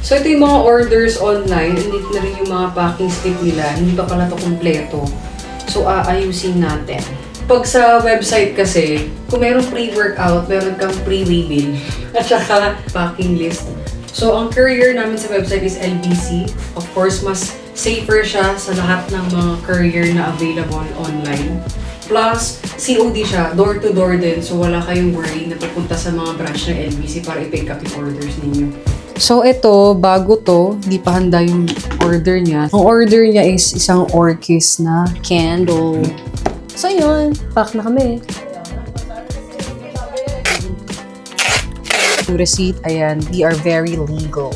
So ito yung mga orders online, hindi na rin yung mga packing slip nila, hindi pa pala ito kompleto. So aayusin natin. Pag sa website kasi, kung merong pre-workout, meron kang pre-rebill at saka packing list. So ang courier namin sa website is LBC. Of course, mas safer siya sa lahat ng mga courier na available online. Plus, COD siya, door-to-door din. So wala kayong worry na pupunta sa mga branch ng LBC para i-pick up yung orders ninyo. So ito, bago to, hindi pa handa yung order niya. Ang order niya is isang orchis na candle. So yun, pack na kami. Receipt, ayan, we are very legal.